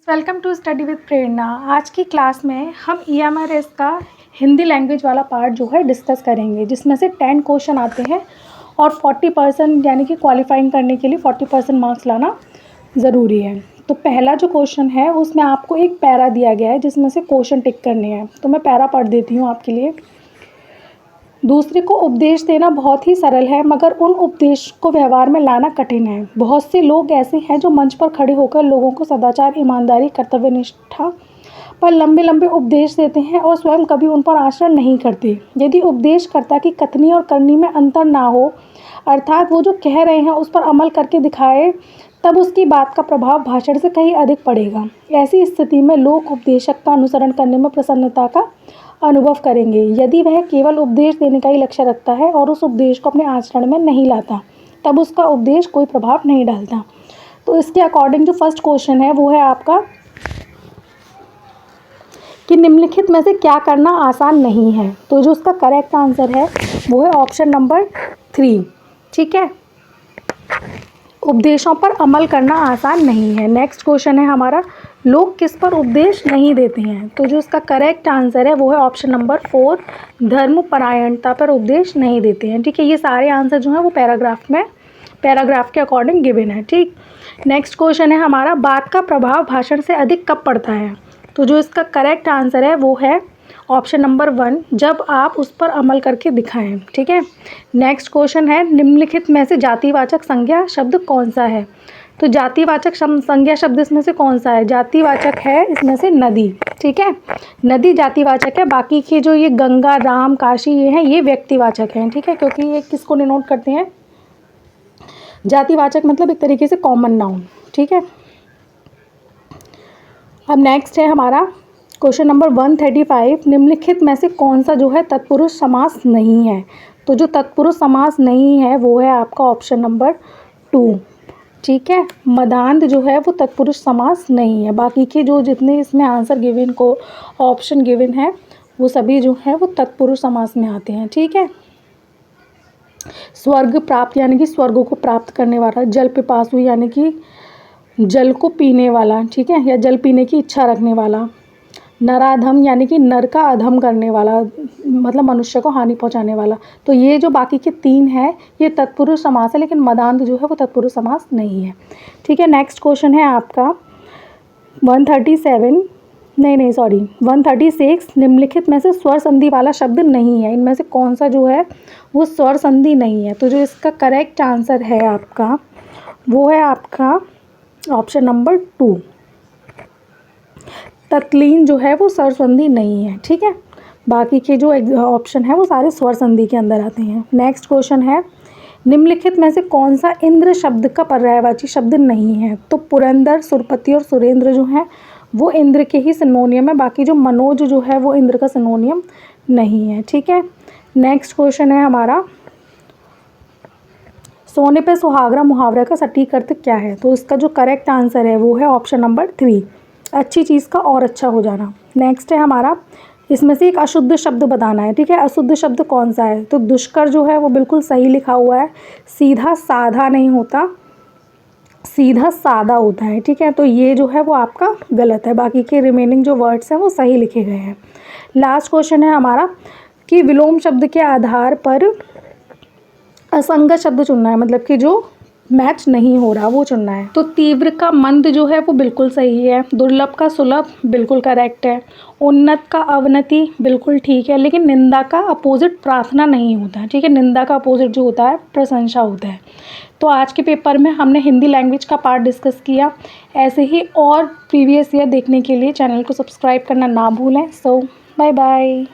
Welcome to study with प्रेरणा। आज की class में हम EMRS का हिंदी लैंग्वेज वाला पार्ट जो है डिस्कस करेंगे, जिसमें से 10 क्वेश्चन आते हैं और 40% यानी कि क्वालिफाइंग करने के लिए 40% मार्क्स लाना ज़रूरी है। तो पहला जो क्वेश्चन है उसमें आपको एक पैरा दिया गया है जिसमें से क्वेश्चन टिक करने हैं। तो मैं पैरा पढ़ देती हूँ आपके लिए। दूसरे को उपदेश देना बहुत ही सरल है, मगर उन उपदेश को व्यवहार में लाना कठिन है। बहुत से लोग ऐसे हैं जो मंच पर खड़े होकर लोगों को सदाचार, ईमानदारी, कर्तव्यनिष्ठा पर लंबे लंबे उपदेश देते हैं और स्वयं कभी उन पर आचरण नहीं करते। यदि उपदेशकर्ता की कथनी और करनी में अंतर ना हो, अर्थात वो जो कह रहे हैं उस पर अमल करके दिखाए, तब उसकी बात का प्रभाव भाषण से कहीं अधिक पड़ेगा। ऐसी स्थिति में लोग उपदेशक का अनुसरण करने में प्रसन्नता का अनुभव करेंगे। यदि वह केवल उपदेश देने का ही लक्ष्य रखता है और उस उपदेश को अपने आचरण में नहीं लाता, तब उसका उपदेश कोई प्रभाव नहीं डालता। तो इसके अकॉर्डिंग जो फर्स्ट क्वेश्चन है वो है आपका कि निम्नलिखित में से क्या करना आसान नहीं है। तो जो उसका करेक्ट आंसर है वो है ऑप्शन नंबर 3। ठीक है, उपदेशों पर अमल करना आसान नहीं है। नेक्स्ट क्वेश्चन है हमारा, लोग किस पर उपदेश नहीं देते हैं। तो जो इसका करेक्ट आंसर है वो है ऑप्शन नंबर 4, धर्मपरायणता पर उपदेश नहीं देते हैं। ठीक है, ये सारे आंसर जो हैं वो पैराग्राफ के अकॉर्डिंग गिवन है। ठीक, नेक्स्ट क्वेश्चन है हमारा, बात का प्रभाव भाषण से अधिक कब पड़ता है। तो जो इसका करेक्ट आंसर है वो है ऑप्शन नंबर 1, जब आप उस पर अमल करके दिखाएं। ठीक है, नेक्स्ट क्वेश्चन है, निम्नलिखित में से जातिवाचक संज्ञा शब्द कौन सा है। तो जातिवाचक संज्ञा शब्द इसमें से कौन सा है। जातिवाचक है इसमें से नदी। ठीक है, नदी जातिवाचक है। बाकी के जो ये गंगा, राम, काशी ये हैं ये व्यक्तिवाचक हैं। ठीक है, क्योंकि ये किसको डिनोट करते हैं, जातिवाचक मतलब एक तरीके से कॉमन नाउन। ठीक है, अब नेक्स्ट है हमारा क्वेश्चन नंबर 135, निम्नलिखित में से कौन सा जो है तत्पुरुष समास नहीं है। तो जो तत्पुरुष समास नहीं है वो है आपका ऑप्शन नंबर 2। ठीक है, मदांध जो है वो तत्पुरुष समास नहीं है। बाकी के जो जितने इसमें आंसर गिवन को ऑप्शन गिवन है वो सभी जो है वो तत्पुरुष समास में आते हैं। ठीक है, स्वर्ग प्राप्त यानी कि स्वर्ग को प्राप्त करने वाला, जल पिपासु यानी कि जल को पीने वाला, ठीक है, या जल पीने की इच्छा रखने वाला, नराधम यानी कि नर का अधम करने वाला, मतलब मनुष्य को हानि पहुंचाने वाला। तो ये जो बाकी के 3 है ये तत्पुरुष समास है, लेकिन मदांध जो है वो तत्पुरुष समास नहीं है। ठीक है, नेक्स्ट क्वेश्चन है आपका 136, निम्नलिखित में से स्वर संधि वाला शब्द नहीं है। इनमें से कौन सा जो है वो स्वर संधि नहीं है। तो जो इसका करेक्ट आंसर है आपका वो है आपका ऑप्शन नंबर 2, तत्लीन जो है वो स्वर संधि नहीं है। ठीक है, बाकी के जो ऑप्शन है वो सारे स्वर संधि के अंदर आते हैं। नेक्स्ट क्वेश्चन है, निम्नलिखित में से कौन सा इंद्र शब्द का पर्यायवाची शब्द नहीं है। तो पुरंदर, सुरपति और सुरेंद्र जो है वो इंद्र के ही सिनोनियम है। बाकी जो मनोज जो है वो इंद्र का सिनोनियम नहीं है। ठीक है, नेक्स्ट क्वेश्चन है हमारा, सोने पे सुहागरा मुहावरे का सटीक अर्थ क्या है। तो इसका जो करेक्ट आंसर है वो है ऑप्शन नंबर 3, अच्छी चीज़ का और अच्छा हो जाना। नेक्स्ट है हमारा, इसमें से एक अशुद्ध शब्द बताना है। ठीक है, अशुद्ध शब्द कौन सा है। तो दुष्कर जो है वो बिल्कुल सही लिखा हुआ है, सीधा साधा नहीं होता, सीधा सादा होता है। ठीक है, तो ये जो है वो आपका गलत है। बाकी के रिमेनिंग जो वर्ड्स हैं वो सही लिखे गए हैं। लास्ट क्वेश्चन है हमारा कि विलोम शब्द के आधार पर असंगत शब्द चुनना है, मतलब कि जो मैच नहीं हो रहा वो चुनना है। तो तीव्र का मंद जो है वो बिल्कुल सही है, दुर्लभ का सुलभ बिल्कुल करेक्ट है, उन्नत का अवनति बिल्कुल ठीक है, लेकिन निंदा का अपोजिट प्रार्थना नहीं होता है। ठीक है, निंदा का अपोजिट जो होता है प्रशंसा होता है। तो आज के पेपर में हमने हिंदी लैंग्वेज का पार्ट डिस्कस किया। ऐसे ही और प्रीवियस ईयर देखने के लिए चैनल को सब्सक्राइब करना ना भूलें। सो बाय बाय।